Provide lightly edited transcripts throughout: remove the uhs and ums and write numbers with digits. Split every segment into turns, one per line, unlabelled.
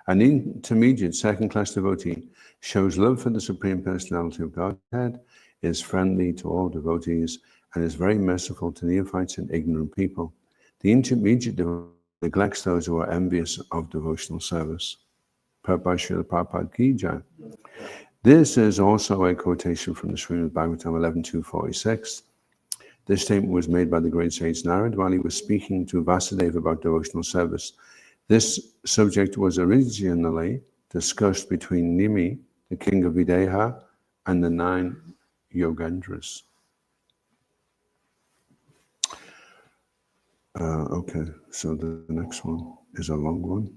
An intermediate second-class devotee shows love for the Supreme Personality of Godhead, is friendly to all devotees, and is very merciful to neophytes and ignorant people. The intermediate devotee neglects those who are envious of devotional service. Prabhupada Prabhupada Ki Jai. This is also a quotation from the Srimad Bhagavatam 11.246. This statement was made by the great sage Narad while he was speaking to Vasudeva about devotional service. This subject was originally discussed between Nimi, the king of Videha, and the 9 Yogendras. Okay, so the next one is a long one.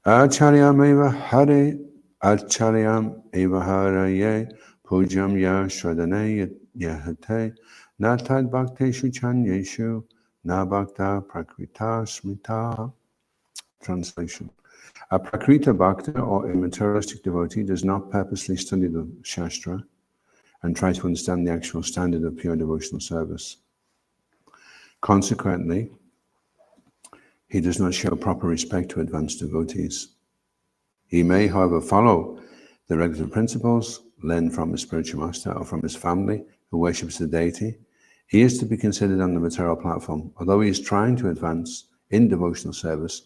Acharyam eva hare, acharyam eva haraye, pujam ya shradane yahate, natad bhakteshu chanyeshu, na bhakta prakrita smita. Translation. A prakrita bhakta or a materialistic devotee does not purposely study the Shastra and try to understand the actual standard of pure devotional service. Consequently, he does not show proper respect to advanced devotees. He may, however, follow the regular principles, learn from his spiritual master or from his family who worships the deity. He is to be considered on the material platform, although he is trying to advance in devotional service.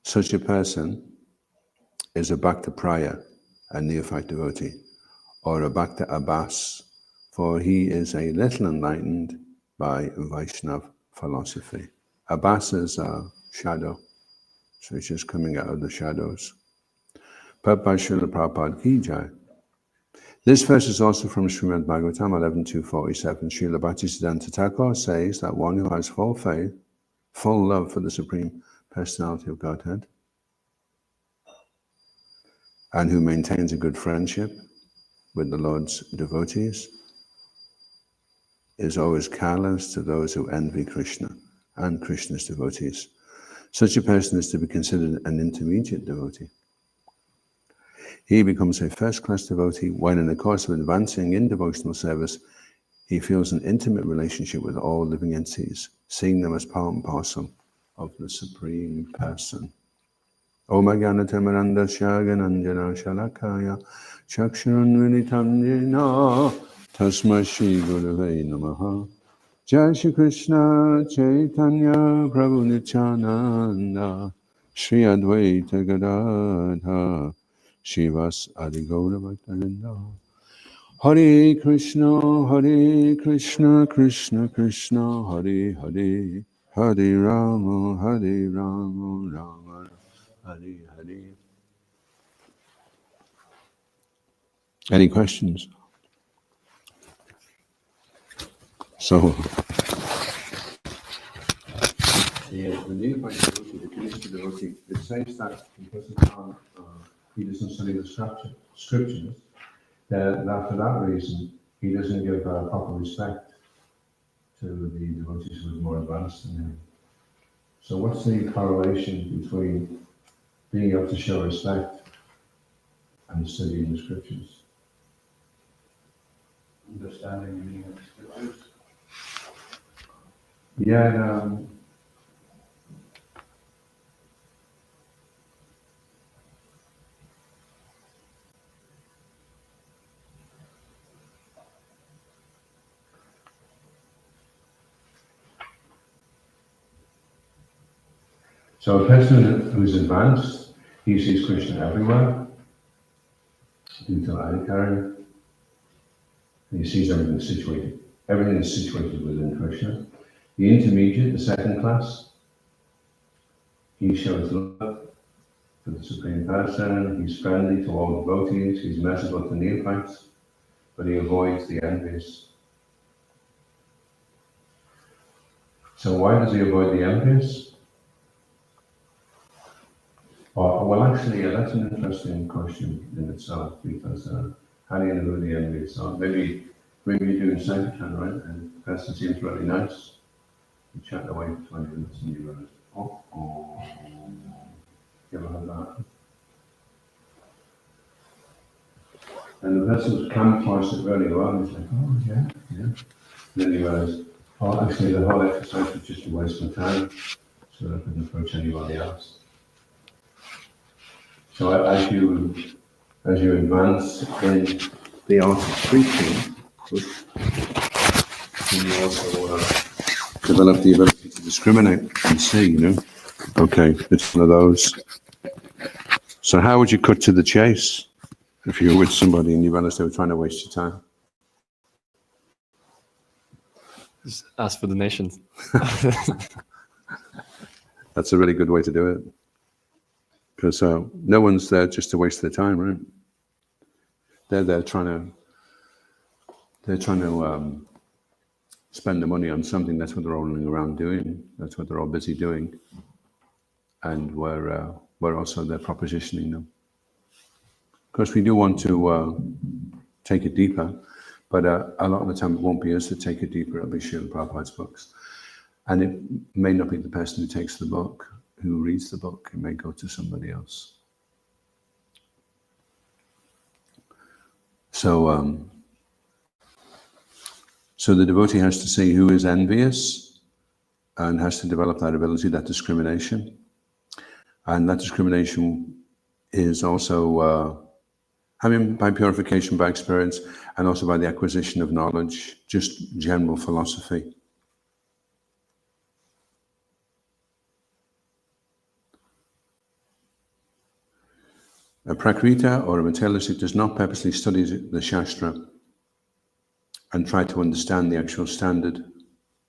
Such a person is a Bhakta Praya, a neophyte devotee, or a Bhakta Abbas, for he is a little enlightened by Vaishnav philosophy. Abbas is a shadow, so he's just coming out of the shadows. Prabhupada Srila Prabhupada Ki Jai. This verse is also from Srimad Bhagavatam 11.247. Srila Bhaktisiddhanta Thakur says that one who has full faith, full love for the Supreme Personality of Godhead, and who maintains a good friendship with the Lord's devotees, is always callous to those who envy Krishna and Krishna's devotees. Such a person is to be considered an intermediate devotee. He becomes a first-class devotee when in the course of advancing in devotional service, he feels an intimate relationship with all living entities, seeing them as part and parcel of the Supreme Person. Om Jnana-timiranda Shyagananjana Shalakaya Chakshurunvilitam Jena Tasmai Shri Gurave Namaha. Jai Shri Krishna Chaitanya Prabhu Nityananda Shri Advaita Gadadha Shivas Adi Gaura Bhaktavinda. Hare Krishna, Krishna Krishna, Hare Hare, Hare Rama, Rama Hare Hare. Any questions? So, yeah, the neophyte devotee, the committed devotee, it says that because he doesn't study the scriptures, that for that reason, he doesn't give proper respect to the devotees who are more advanced than him. So what's the correlation between being able to show respect and studying the scriptures?
Understanding the meaning of the scriptures.
Yeah, so a person who's advanced, he sees Krishna everywhere, due to Adhikari. He sees everything situated. Everything is situated within Krishna. The intermediate, the second class, he shows love for the Supreme Person. He's friendly to all devotees. He's merciful to neophytes, but he avoids the envious. So why does he avoid the envious? Well, actually, that's an interesting question in itself, because how do you know who the envious are? Maybe you're doing Sankirtan, right? And the person seems really nice. You chat away for 20 minutes and you realize, oh. You ever heard that? And the person was camouflaged it really well. He's like, oh, yeah, yeah. And then he realized, oh, actually, the whole exercise was just a waste of time, so I couldn't approach anybody else. So as you advance in the art of preaching, you also develop the ability to discriminate and see, okay, it's one of those. So how would you cut to the chase if you were with somebody and you realized they were trying to waste your time?
Just ask for donations.
That's a really good way to do it. Because no one's there just to waste their time, right? They're trying to spend the money on something. That's what they're all running around doing. That's what they're all busy doing. And we're also there propositioning them. Of course, we do want to take it deeper, but a lot of the time it won't be us to take it deeper. It'll be Srila Prabhupada's books. And it may not be the person who takes the book, who reads the book. It may go to somebody else. So the devotee has to see who is envious and has to develop that ability, that discrimination. And that discrimination is also, by purification, by experience, and also by the acquisition of knowledge, just general philosophy. A Prakrita or a materialistic does not purposely study the Shastra and try to understand the actual standard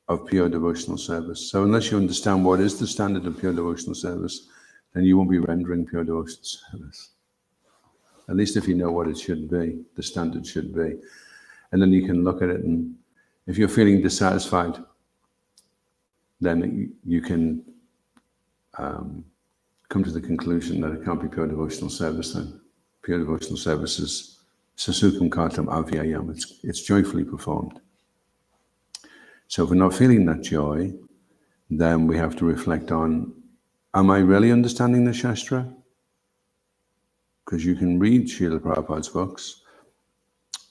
of pure devotional service. So unless you understand what is the standard of pure devotional service, then you won't be rendering pure devotional service. At least if you know what it should be, the standard should be. And then you can look at it, and if you're feeling dissatisfied, then you can come to the conclusion that it can't be pure devotional service then. Pure devotional service is sasukam kartam avyayam. It's joyfully performed. So if we're not feeling that joy, then we have to reflect on, am I really understanding the Shastra? Because you can read Srila Prabhupada's books,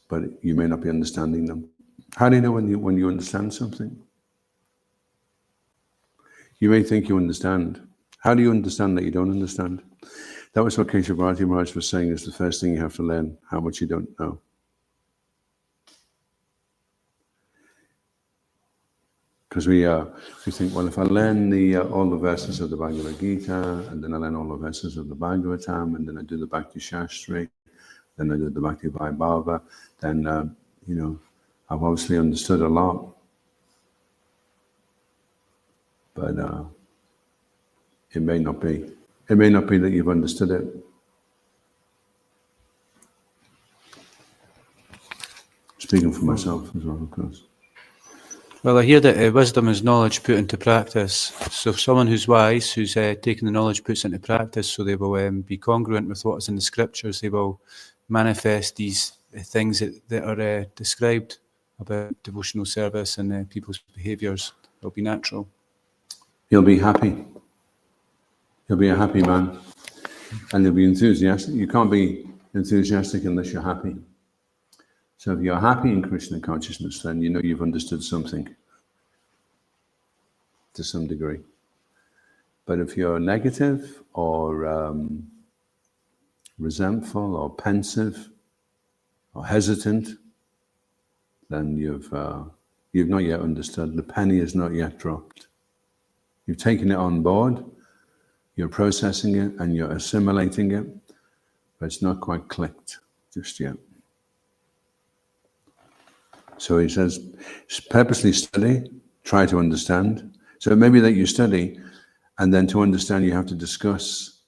but you may not be understanding them. How do you know when you understand something? You may think you understand. How do you understand that you don't understand? That was what Keshav Bharati Maharaj was saying is the first thing you have to learn, how much you don't know. Because we think, well, if I learn all the verses of the Bhagavad Gita, and then I learn all the verses of the Bhagavatam, and then I do the Bhakti Shastri, then I do the Bhakti Vaibhava, then, I've obviously understood a lot. But it may not be. It may not be that you've understood it. Speaking for myself as well, of course.
Well, I hear that wisdom is knowledge put into practice. So if someone who's wise, who's taken the knowledge, puts into practice, so they will be congruent with what is in the scriptures, they will manifest these things that are described about devotional service and people's behaviours. It'll be natural.
You'll be happy. You'll be a happy man. And you'll be enthusiastic. You can't be enthusiastic unless you're happy. So if you're happy in Krishna consciousness, then you know you've understood something to some degree. But if you're negative or resentful or pensive or hesitant, then you've not yet understood. The penny is not yet dropped. You've taken it on board, you're processing it and you're assimilating it, but it's not quite clicked just yet. So he says, purposely study, try to understand. So it may be that you study, and then to understand you have to discuss.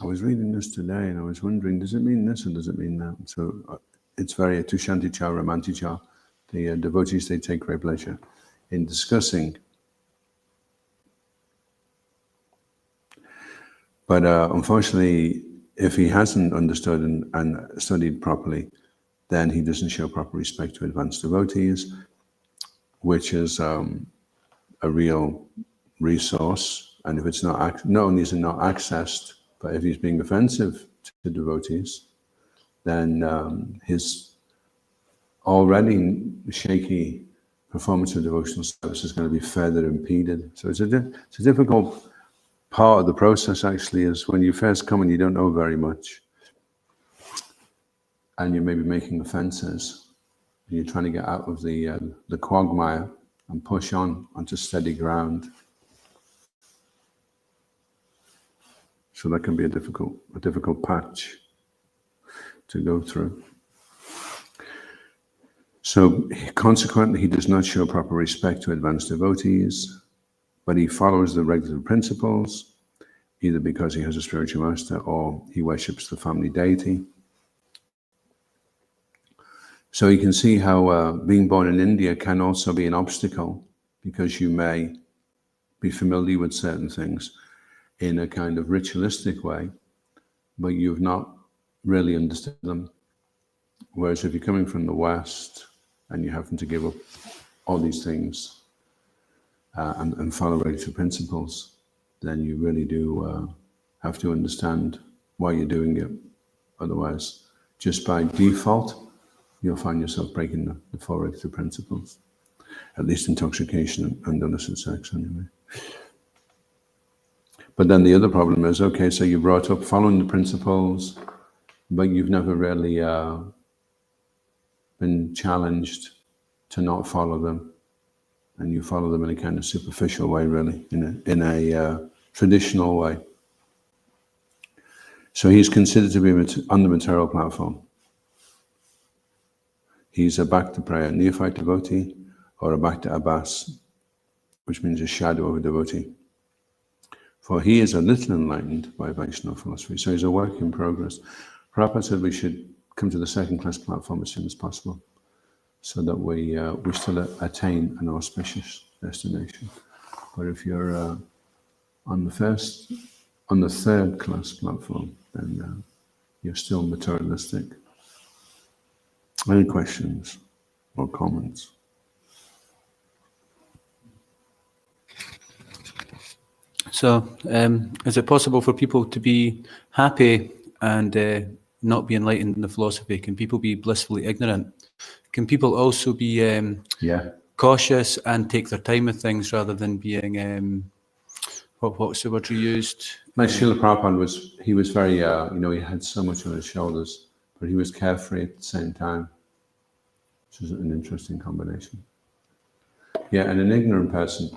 I was reading this today and I was wondering, does it mean this or does it mean that? So it's very Tushanticha, Ramanticha. The devotees, they take great pleasure in discussing. But unfortunately, if he hasn't understood and studied properly, then he doesn't show proper respect to advanced devotees, which is a real resource. And if it's not only is it not accessed, but if he's being offensive to devotees, then his already shaky performance of devotional service is going to be further impeded. So it's a difficult part of the process, actually, is when you first come and you don't know very much, and you may be making offenses, and you're trying to get out of the quagmire and push on onto steady ground. So that can be a difficult patch to go through. So consequently, he does not show proper respect to advanced devotees, but he follows the regular principles, either because he has a spiritual master or he worships the family deity. So you can see how being born in India can also be an obstacle, because you may be familiar with certain things in a kind of ritualistic way, but you've not really understood them. Whereas if you're coming from the West and you happen to give up all these things and follow regular principles, then you really do have to understand why you're doing it. Otherwise, just by default, you'll find yourself breaking the four regular principles, at least intoxication and illicit sex anyway. But then the other problem is, okay, so you brought up following the principles, but you've never really been challenged to not follow them, and you follow them in a kind of superficial way, really, in a traditional way. So he's considered to be on the material platform. He's a Bhakta Praya neophyte devotee, or a Bhakta Abbas, which means a shadow of a devotee. For he is a little enlightened by Vaishnava philosophy, so he's a work in progress. Prabhupada said we should come to the second class platform as soon as possible, so that we still attain an auspicious destination. But if you're on the third class platform, then you're still materialistic. Any questions or comments?
So, is it possible for people to be happy and not be enlightened in the philosophy? Can people be blissfully ignorant? Can people also be cautious and take their time with things rather than being, what's the word you used?
Like Srila Prabhupada he was very, he had so much on his shoulders, but he was carefree at the same time, which is an interesting combination. Yeah, and an ignorant person.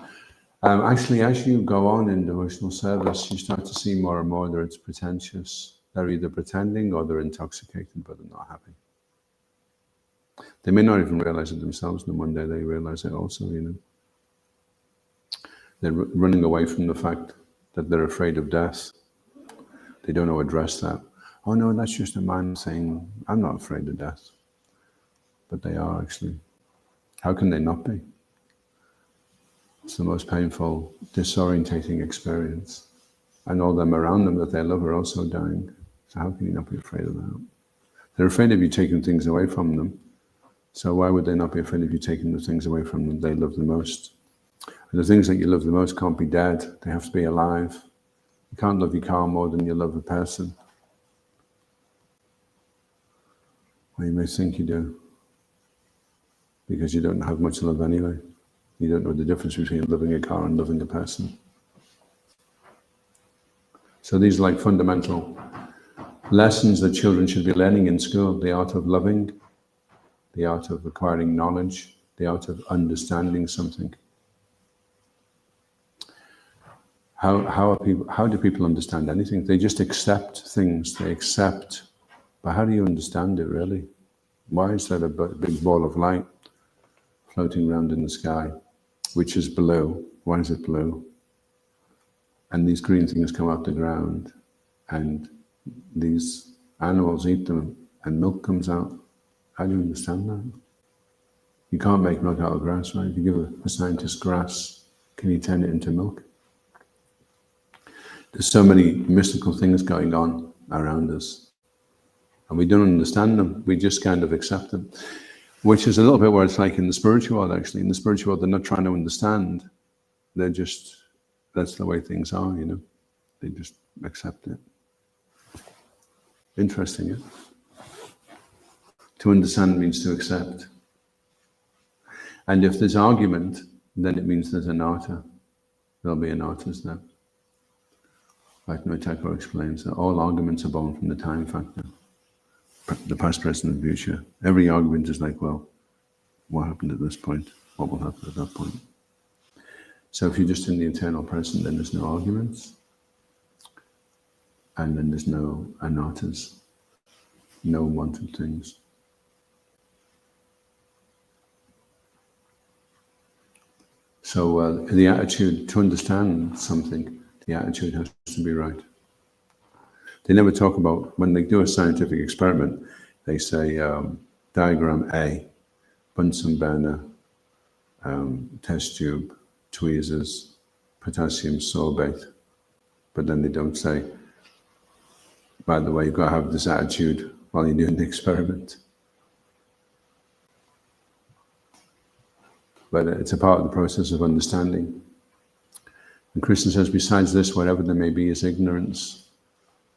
Actually, as you go on in devotional service, you start to see more and more that it's pretentious. They're either pretending or they're intoxicated, but they're not happy. They may not even realize it themselves, and one day they realize it also, They're running away from the fact that they're afraid of death. They don't know how to address that. Oh no, that's just a man saying, I'm not afraid of death. But they are actually. How can they not be? It's the most painful, disorientating experience. And all them around them that they love are also dying. So how can you not be afraid of that? They're afraid of you taking things away from them. So why would they not be afraid of you taking the things away from them they love the most? And the things that you love the most can't be dead. They have to be alive. You can't love your car more than you love a person. Well, you may think you do, because you don't have much love anyway. You don't know the difference between loving a car and loving a person. So these are like fundamental lessons that children should be learning in school: the art of loving, the art of acquiring knowledge, the art of understanding something. How do people understand anything? They just accept things. They accept, but how do you understand it really? Why is there a big ball of light floating around in the sky, which is blue? Why is it blue? And these green things come out the ground, and these animals eat them, and milk comes out. How do you understand that? You can't make milk out of grass, right? If you give a scientist grass, can you turn it into milk? There's so many mystical things going on around us, and we don't understand them. We just kind of accept them, which is a little bit where it's like in the spiritual world, actually. In the spiritual world, they're not trying to understand. They're just, that's the way things are, They just accept it. Interesting, yeah? To understand means to accept. And if there's argument, then it means there's anartha. There'll be anarthas there. Like Thakur explains that all arguments are born from the time factor. The past, present, and future. Every argument is like, well, what happened at this point? What will happen at that point? So if you're just in the eternal present, then there's no arguments. And then there's no anarthas, no wanted things. So the attitude, to understand something, the attitude has to be right. They never talk about, when they do a scientific experiment, they say diagram A, Bunsen burner, test tube, tweezers, potassium sorbate. But then they don't say, by the way, you've got to have this attitude while you're doing the experiment. But it's a part of the process of understanding. And Krishna says, besides this, whatever there may be is ignorance.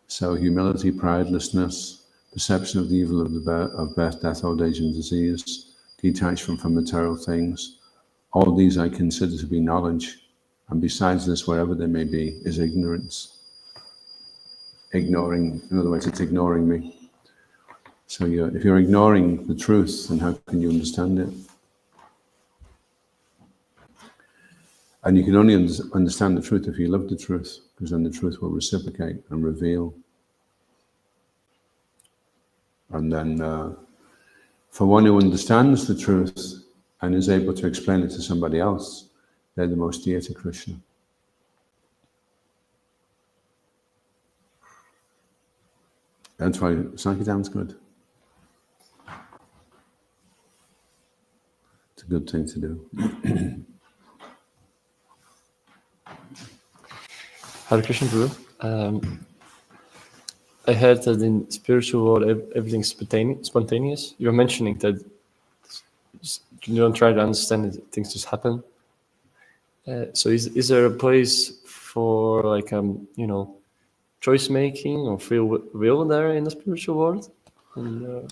So humility, pridelessness, perception of the evil of birth, death, old age, and disease, detachment from material things, all these I consider to be knowledge. And besides this, whatever there may be, is ignorance. Ignoring, in other words, it's ignoring me. So if you're ignoring the truth, then how can you understand it? And you can only understand the truth if you love the truth, because then the truth will reciprocate and reveal. And then for one who understands the truth and is able to explain it to somebody else, they're the most dear to Krishna. That's why Sankirtan's good. It's a good thing to do.
Hare Krishna, Guru. I heard that in spiritual world everything's spontaneous. You were mentioning that you don't try to understand it; things just happen. So is there a place for like choice making or free will there in the spiritual world? And,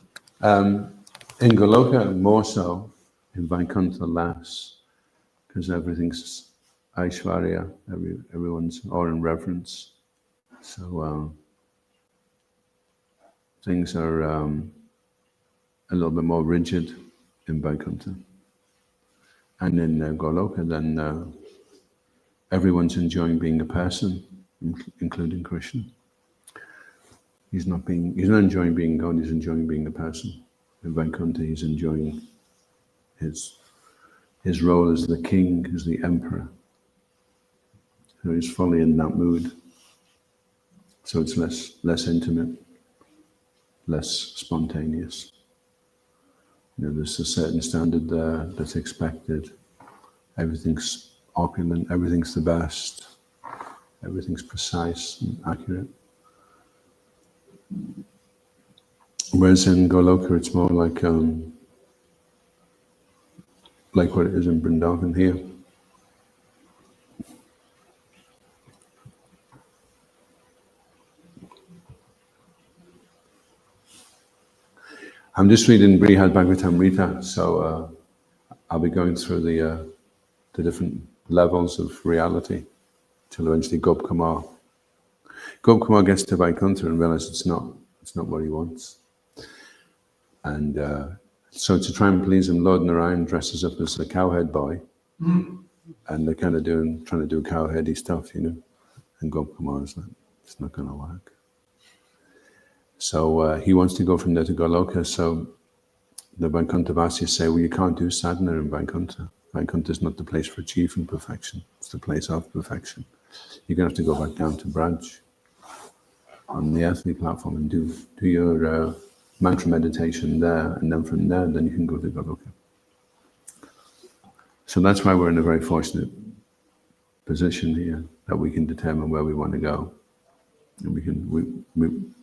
in Goloka more so, in Vaikuntha less, because everything's Aishwarya, everyone's all in reverence. So things are a little bit more rigid in Vaikuntha. And in Goloka, then everyone's enjoying being a person, including Krishna. He's not enjoying being God, he's enjoying being a person. In Vaikuntha, he's enjoying his role as the king, as the emperor. So he's fully in that mood. So it's less intimate, less spontaneous. There's a certain standard there that's expected. Everything's opulent, everything's the best, everything's precise and accurate. Whereas in Goloka, it's more like what it is in Vrindavan here. I'm just reading Brihad Bhagavatamrita, so I'll be going through the different levels of reality till eventually Gopkumar gets to Vaikuntha and realizes it's not what he wants. And so to try and please him, Lord Narayan dresses up as a cowhead boy, and they're kind of trying to do cowheady stuff, and Gopkumar is like, it's not going to work. So he wants to go from there to Goloka, so the Vaikuntha Vasis say, well, you can't do sadhana in Vaikuntha. Vaikuntha is not the place for achieving perfection, it's the place of perfection. You're going to have to go back down to Braj on the earthly platform and do your mantra meditation there, and then from there, then you can go to Goloka. So that's why we're in a very fortunate position here, that we can determine where we want to go. And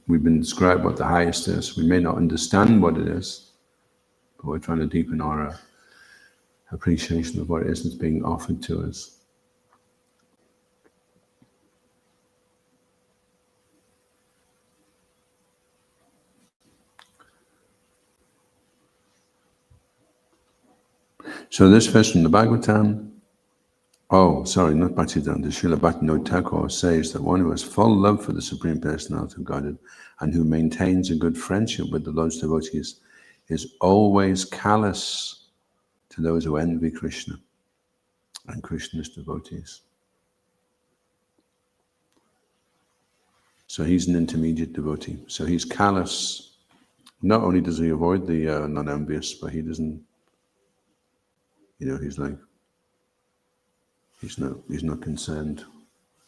we've been described what the highest is. We may not understand what it is, but we're trying to deepen our appreciation of what it is that's being offered to us. So this verse from the Bhagavatam, oh, sorry, not Bhaktivedanta, Srila Bhaktivinoda Thakur says that one who has full love for the Supreme Personality of Godhead and who maintains a good friendship with the Lord's devotees is always callous to those who envy Krishna and Krishna's devotees. So he's an intermediate devotee. So he's callous. Not only does he avoid the non-envious, but he doesn't, he's like, he's not concerned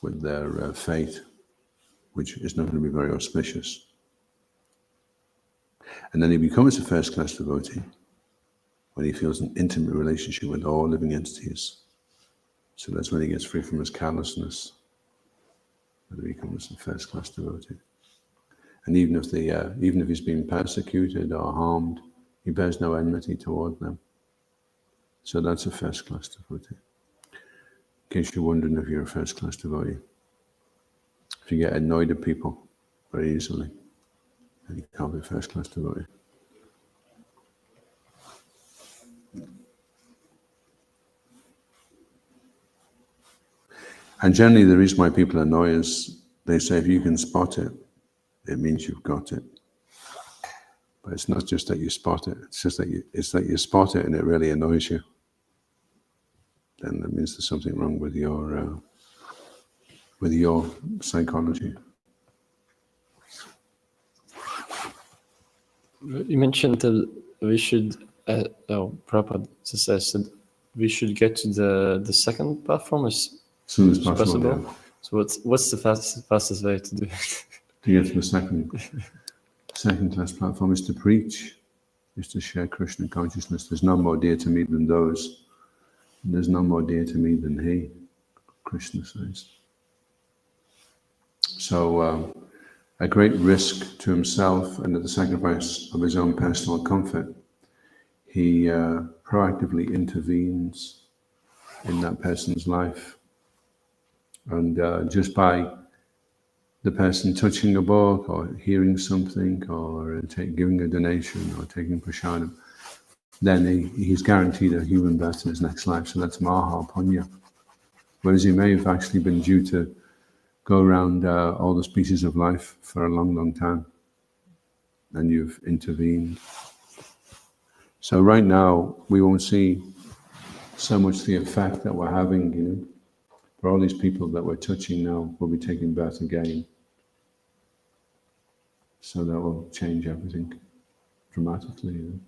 with their fate, which is not going to be very auspicious. And then he becomes a first-class devotee when he feels an intimate relationship with all living entities. So that's when he gets free from his callousness, and he becomes a first-class devotee. And even if he's being persecuted or harmed, he bears no enmity toward them. So that's a first-class devotee. In case you're wondering if you're a first-class devotee, if you get annoyed at people very easily, then you can't be a first-class devotee. And generally the reason why people annoy is they say if you can spot it, it means you've got it. But it's not just that you spot it, it's just that you spot it and it really annoys you. Then that means there's something wrong with your psychology.
You mentioned that we should, Prabhupada says that we should get to the second platform as
soon as possible. Yeah.
So what's the fastest way to do it?
To get to the second class platform is to preach, is to share Krishna consciousness. There's none more dear to me than those. And there's none more dear to me than he, Krishna says. So at great risk to himself and at the sacrifice of his own personal comfort, he proactively intervenes in that person's life. And just by the person touching a book or hearing something or giving a donation or taking prasadam, then he's guaranteed a human birth in his next life. So that's Maha Punya. Whereas he may have actually been due to go around all the species of life for a long, long time. And you've intervened. So right now, we won't see so much the effect that we're having, For all these people that we're touching now will be taking birth again. So that will change everything dramatically.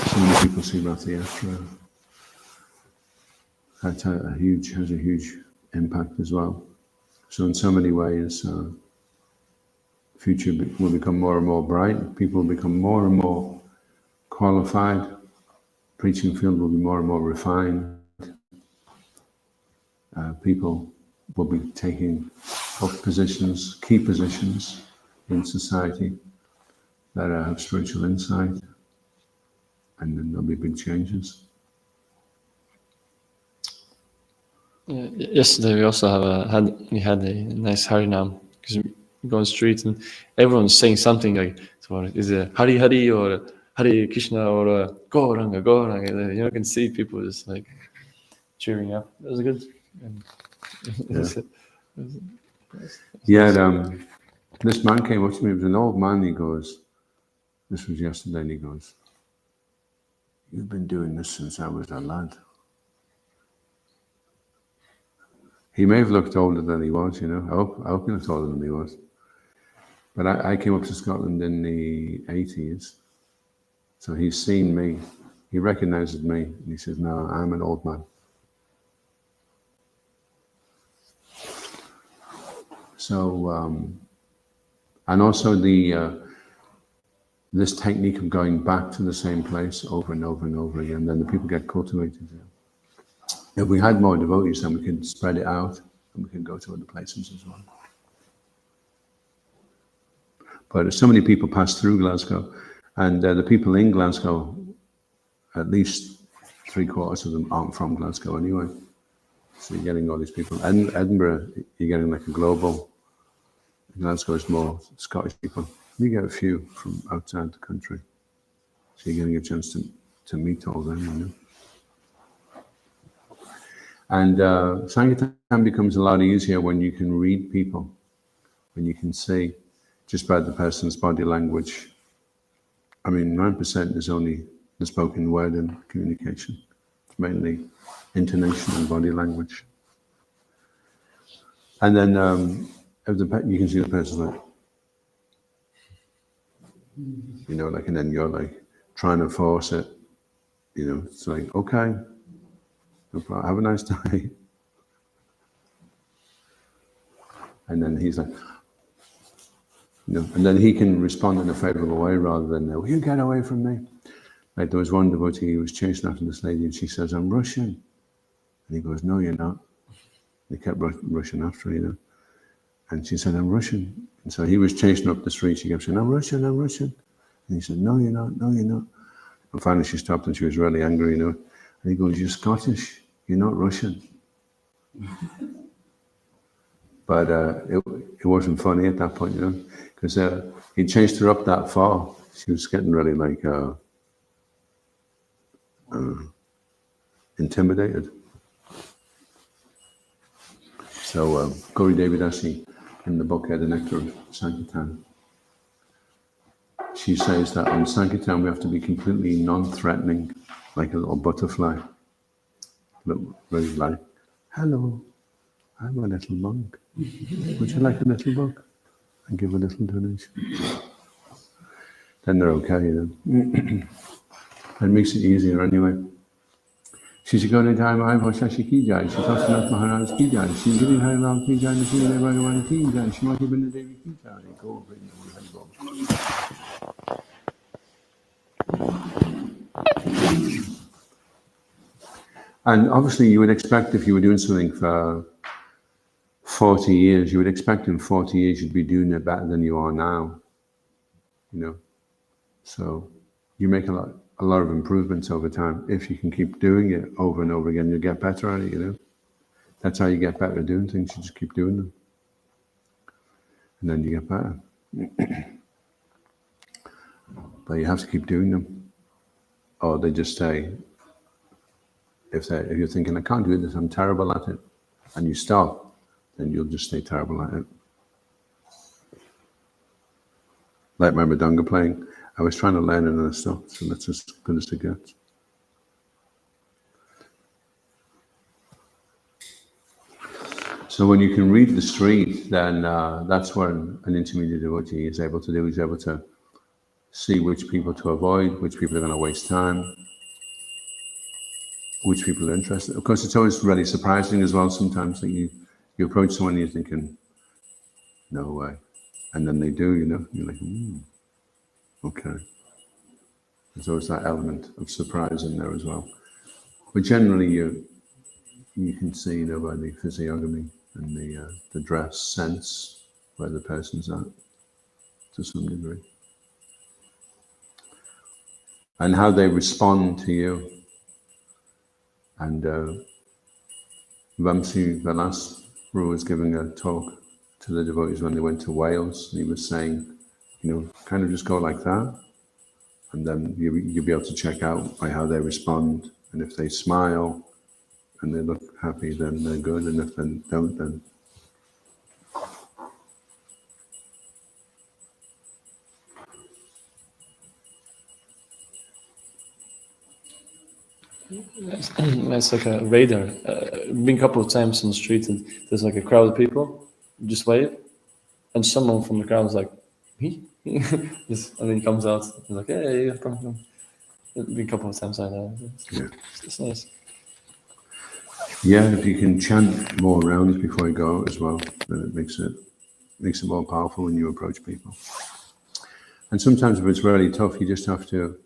So many people see Rath Yatra. That has a huge impact as well. So in so many ways, future will become more and more bright. People will become more and more qualified. Preaching field will be more and more refined. People will be taking up positions, key positions in society that have spiritual insight, and then there'll be big changes.
Yeah, yesterday we also had a nice Harinam, because we go on the street and everyone's saying something like, is it Hari Hari or Hare Krishna or Gauranga, Gauranga. You can see people just like cheering up. It was good.
This man came up to me. It was an old man. He goes, this was yesterday, and he goes, "You've been doing this since I was a lad." He may have looked older than he was, I hope he looked older than he was. But I came up to Scotland in the 80s. So he's seen me. He recognizes me. And he says, "No, I'm an old man." So, and also this technique of going back to the same place over and over and over again, then the people get cultivated. If we had more devotees, then we could spread it out and we could go to other places as well. But so many people pass through Glasgow, and the people in Glasgow, at least 3/4 of them aren't from Glasgow anyway. So you're getting all these people. And Edinburgh, you're getting like a global. Glasgow is more Scottish people. You get a few from outside the country. So you're getting a chance to meet all them, you know. And Sankirtan becomes a lot easier when you can read people, when you can see just by the person's body language. I mean, 9% is only the spoken word in communication. It's mainly intonation and body language. And then if you can see the person like, you know, like, and then you're like trying to force it, you know, it's like, okay, no problem, have a nice day. And then he's like, you know, and then he can respond in a favorable way rather than, will you get away from me? Like there was one devotee who was chasing after this lady and she says, I'm Russian. And he goes, no, you're not. They kept rushing after her, you know. And she said, I'm Russian. And so he was chasing up the street. She kept saying, I'm Russian, I'm Russian. And he said, no, you're not, no, you're not. And finally she stopped and she was really angry, you know. And he goes, you're Scottish, you're not Russian. But it wasn't funny at that point, you know, because he chased her up that far. She was getting really like intimidated. So Gauri Devidasi, in the book The Nectar of Sankirtan, she says that on Sankirtan we have to be completely non-threatening, like a little butterfly. Very like, hello, I'm a little monk. Would you like a little book? And give a little donation. Then they're okay, you know. It makes it easier anyway. Shri Gauri Mai Bhashashi Ki Jai, Shri Sasanath Maharaj Ki Jai, Shri Giri Hari Ram Ki Jai, Shri Giri Bhagavan Ki Jai, Shri Mati Binda Devi Ki Jai, Go Bring Hari Bol. And obviously you would expect if you were doing something for 40 years, you would expect in 40 years you'd be doing it better than you are now, you know. So you make a lot of improvements over time. If you can keep doing it over and over again, you'll get better at it, you know. That's how you get better at doing things. You just keep doing them. And then you get better. But you have to keep doing them. Or they just say, if you're thinking, I can't do this, I'm terrible at it, and you stop, then you'll just stay terrible at it. Like my Mridanga playing, I was trying to learn it and I stopped, so that's as good as it gets. So when you can read the street, then that's what an intermediate devotee is able to do. He's able to see which people to avoid, which people are going to waste time, which people are interested. Of course, it's always really surprising as well sometimes that you approach someone and you're thinking, no way. And then they do, you know, you're like, okay. There's always that element of surprise in there as well. But generally you can see, you know, by the physiognomy and the dress sense where the person's at to some degree. And how they respond to you. And Vamsi Vilas was giving a talk to the devotees when they went to Wales, and he was saying, you know, kind of just go like that, and then you'll be able to check out by how they respond, and if they smile and they look happy, then they're good, and if they don't, then
it's like a radar. Been a couple of times on the street and there's like a crowd of people, just wave, and someone from the crowd is like, me? Just, and then he comes out and like, hey, come. Been a couple of times like that. It's nice.
Yeah, if you can chant more rounds before you go as well, then it makes it more powerful when you approach people. And sometimes if it's really tough, you just have to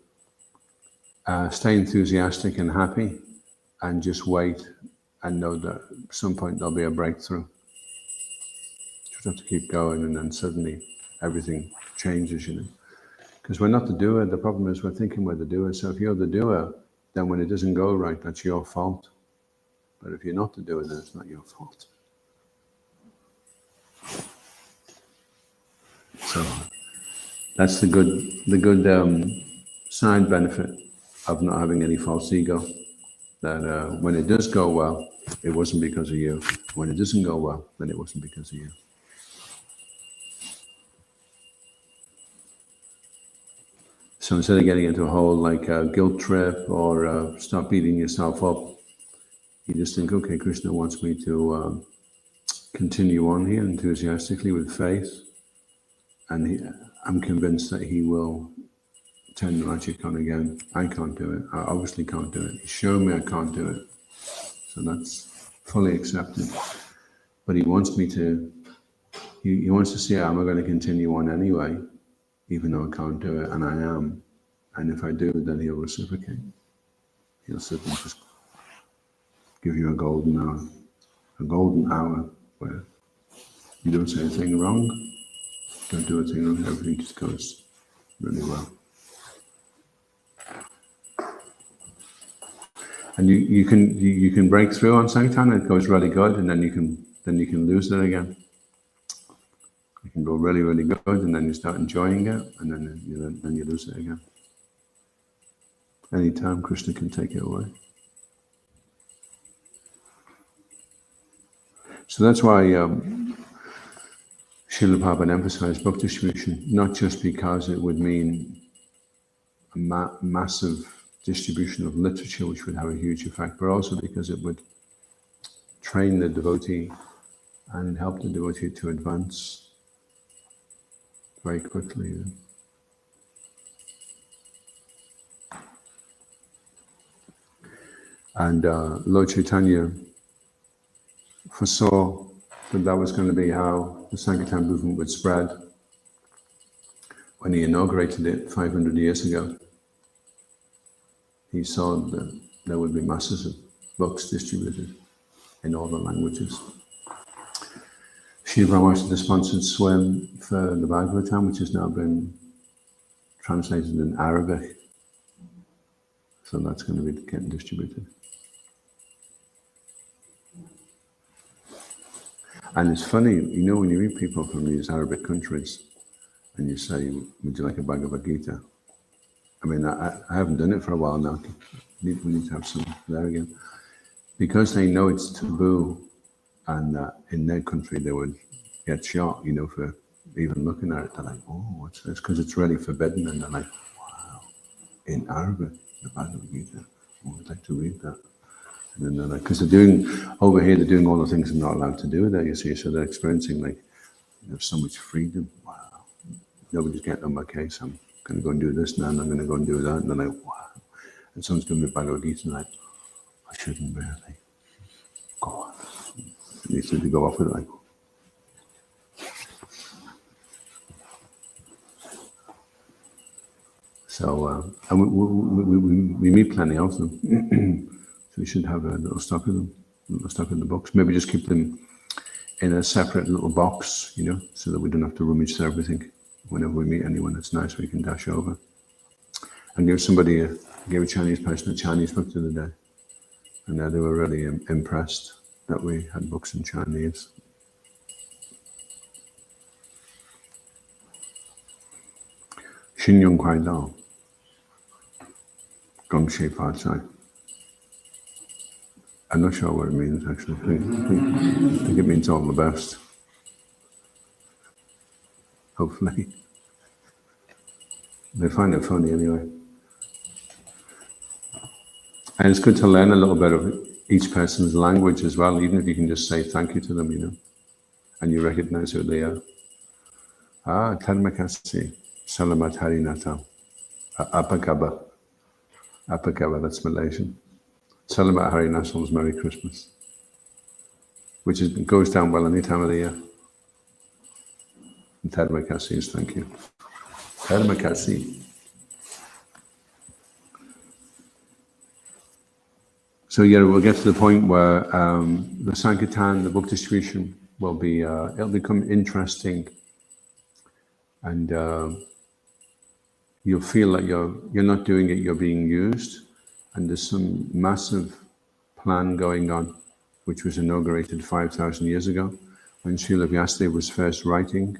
stay enthusiastic and happy and just wait and know that at some point there'll be a breakthrough. You just have to keep going, and then suddenly everything changes, you know. Because we're not the doer. The problem is we're thinking we're the doer. So if you're the doer, then when it doesn't go right, that's your fault. But if you're not the doer, then it's not your fault. So that's the good side benefit of not having any false ego, that when it does go well, it wasn't because of you. When it doesn't go well, then it wasn't because of you. So instead of getting into a whole like guilt trip or stop beating yourself up, you just think, okay, Krishna wants me to continue on here enthusiastically with faith, and I'm convinced that he will turn the magic on again. I can't do it. I obviously can't do it. He showed me I can't do it. So that's fully accepted. But he wants me to, he wants to see, am I going to continue on anyway, even though I can't do it, and I am. And if I do, then he'll reciprocate. He'll sit and just give you a golden hour where you don't say a thing wrong, don't do a thing wrong, everything just goes really well. And you can break through on Sankirtan, it goes really good, and then you can lose it again. You can go really, really good, and then you start enjoying it, and then you lose it again. Anytime Krishna can take it away. So that's why Srila Prabhupada emphasized book distribution, not just because it would mean a massive distribution of literature, which would have a huge effect, but also because it would train the devotee and help the devotee to advance very quickly. And Lord Chaitanya foresaw that was going to be how the Sankirtan movement would spread when he inaugurated it 500 years ago. He saw that there would be masses of books distributed in all the languages. Srila Prabhupada the sponsored swim for the Bhagavatam, which has now been translated in Arabic. So that's going to be getting distributed. And it's funny, you know, when you meet people from these Arabic countries and you say, would you like a Bhagavad Gita? I mean, I haven't done it for a while now. We need to have some there again. Because they know it's taboo, and in their country they would get shot, you know, for even looking at it. They're like, oh, what's this? Because it's really forbidden. And they're like, wow, in Arabic, the Bhagavad Gita. Oh, I'd like to read that. And then they're like, because they're doing, over here, they're doing all the things they're not allowed to do there, you see. So they're experiencing, like, you know, so much freedom. Wow. Nobody's getting on my case. I'm going to go and do this now, and I'm going to go and do that. And they're like, wow. And someone's giving me a Bhagavad Gita, and like, I shouldn't really. Go on. And they said to go off with it, like. So, and we meet plenty of them. So we should have a little stock of them, a little stock of the books. Maybe just keep them in a separate little box, you know, so that we don't have to rummage through everything. Whenever we meet anyone that's nice, we can dash over. And give a Chinese person a Chinese book the other day. And they were really impressed that we had books in Chinese. Xin Yong Kuai Dao. Gong Shi Fa Cai. I'm not sure what it means, actually. I think it means all the best. Hopefully. They find it funny anyway. And it's good to learn a little bit of each person's language as well, even if you can just say thank you to them, you know, and you recognize who they are. Terima kasih. Selamat Hari Natal. Apa kabar? Apa kabar, that's Malaysian. Selamat Hari Natal is Merry Christmas, which goes down well any time of the year. And Terima kasih is thank you. Terima kasih. So yeah, we'll get to the point where the Sankirtan, the book distribution, will be, it'll become interesting, and you'll feel like you're not doing it, you're being used, and there's some massive plan going on, which was inaugurated 5,000 years ago, when Srila Vyasdev was first writing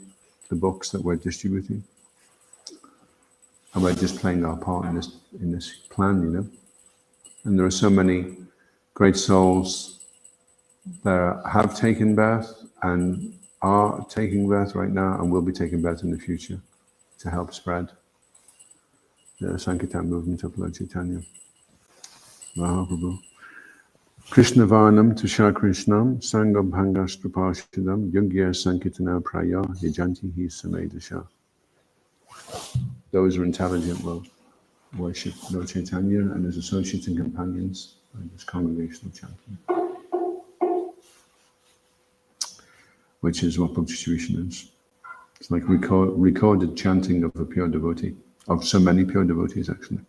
the books that we're distributing. And we're just playing our part in this plan, you know. And there are so many great souls that have taken birth and are taking birth right now and will be taking birth in the future to help spread the Sankirtan movement of Lord Chaitanya. Mahaprabhu. Krishna Varnam Tushar Krishnam Sangam Bhangastrapashidam Yugya Sankirtana Praya Yajanti Hi Samedasha. Those who are intelligent will worship Lord Chaitanya and his associates and companions and his congregational chanting, which is what Bhakti Distribution is. It's like recorded chanting of a pure devotee, of so many pure devotees actually.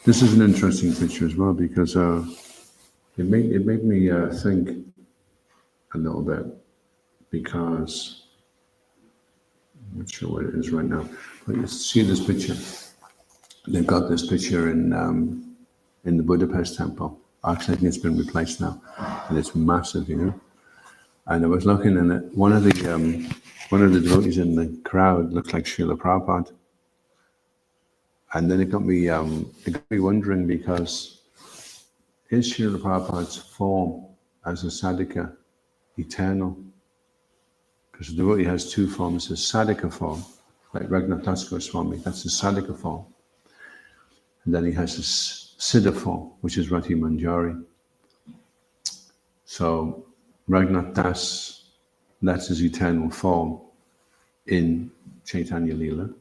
This is an interesting picture as well because it made me think a little bit, because I'm not sure what it is right now, but you see this picture. They've got this picture in the Budapest temple. Actually, I think it's been replaced now, and it's massive, you know. And I was looking, and one of the devotees in the crowd looked like Srila Prabhupada. And then it got me wondering, because is Srila Prabhupada's form as a sadhaka eternal? Because the devotee has two forms: a sadhaka form, like Raghunath Das Goswami, that's the sadhaka form. And then he has a siddha form, which is Rati Manjari. So Raghunath Das, that's his eternal form in Chaitanya Leela,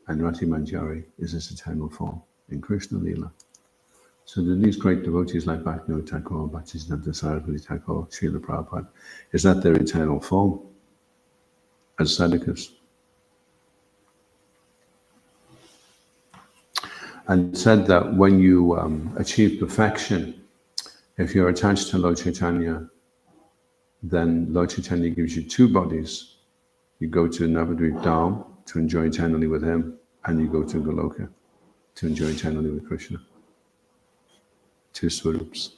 and Rati Manjari is his eternal form in Krishna Leela. So these great devotees like Bhaktivinoda Thakur, Bhaktisiddhanta Saraswati Thakur, Srila Prabhupada, is that their eternal form as sadhakas? And said that when you achieve perfection, if you're attached to Lord Chaitanya, then Lord Chaitanya gives you two bodies. You go to Navadvip Dham to enjoy eternally with him, and you go to Goloka to enjoy eternally with Krishna. Two swarups.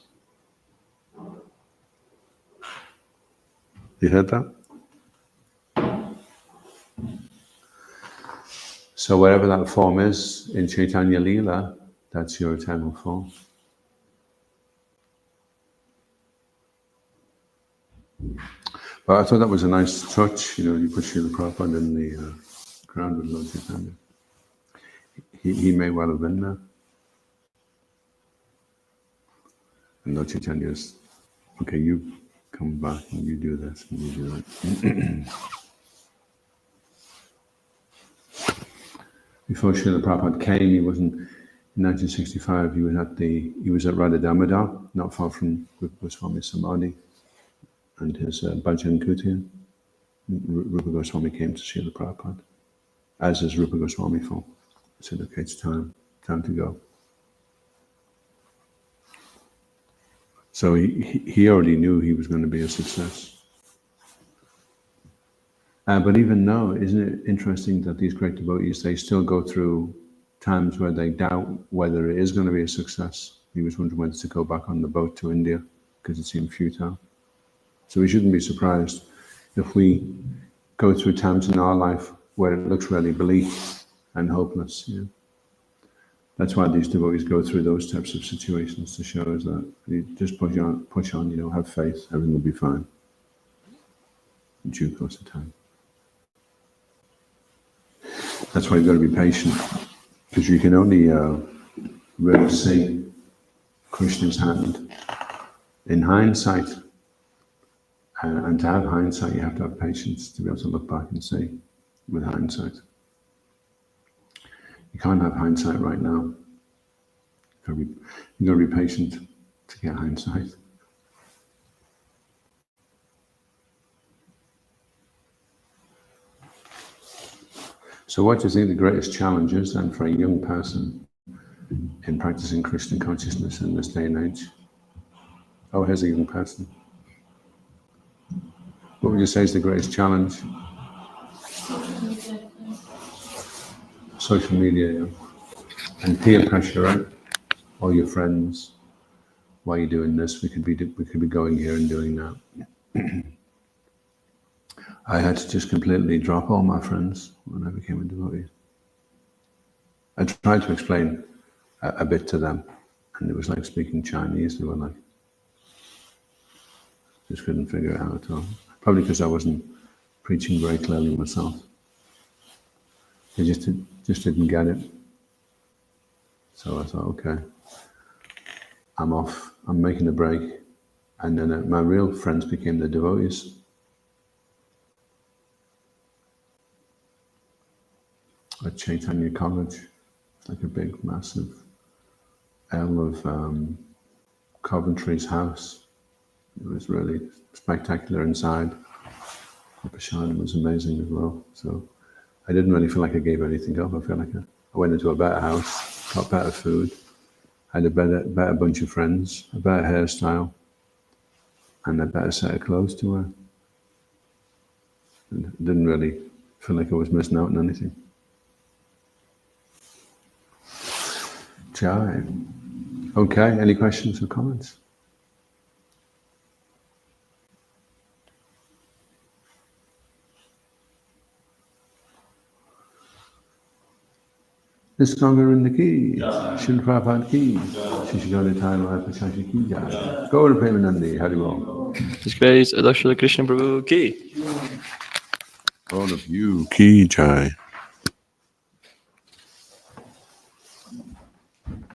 You heard that? So whatever that form is in Chaitanya Leela, that's your eternal form. But I thought that was a nice touch, you know, you put Srila Prabhupada in the crowd with Lord Chaitanya. He may well have been there. And Lord Chaitanya's, okay, you come back and you do this and you do that. Before Srila Prabhupada came, he wasn't, in 1965, he was at Radha Damodar, not far from Rupa Goswami Samadhi and his Bhajan Kutir. Rupa Goswami came to Srila Prabhupada as his Rupa Goswami form. He said, okay, it's time to go. So he already knew he was going to be a success. But even now, isn't it interesting that these great devotees, they still go through times where they doubt whether it is going to be a success. He was wondering whether to go back on the boat to India because it seemed futile. So we shouldn't be surprised if we go through times in our life where it looks really bleak and hopeless. You know? That's why these devotees go through those types of situations, to show us that you just push on, you know, have faith, everything will be fine. In due course of time. That's why you've got to be patient, because you can only really see Krishna's hand in hindsight. And to have hindsight, you have to have patience to be able to look back and see with hindsight. You can't have hindsight right now. You've got to be patient to get hindsight. So what do you think the greatest challenge is then for a young person in practicing Krishna consciousness in this day and age? Oh, here's a young person. What would you say is the greatest challenge? Social media, yeah. And peer pressure, right? All your friends. Why are you doing this? We could be going here and doing that. I had to just completely drop all my friends when I became a devotee. I tried to explain a bit to them, and it was like speaking Chinese. They were like, just couldn't figure it out at all. Probably because I wasn't preaching very clearly myself. They just didn't get it. So I thought, okay, I'm off. I'm making a break. And then my real friends became the devotees. At Chaitanya College, like a big, massive L of Coventry's house. It was really spectacular inside. The prasadam was amazing as well. So I didn't really feel like I gave anything up. I felt like I went into a better house, got better food, had a better bunch of friends, a better hairstyle, and a better set of clothes to wear. And I didn't really feel like I was missing out on anything. Jai. Okay, any questions or comments? This Govinda ki, Srila Prabhupada ki, Shri Gaura Prakash ki jai. Gaura Premanandi, Haribol.
His Grace Adhoksaja Krishna Prabhu ki.
All of you ki jai.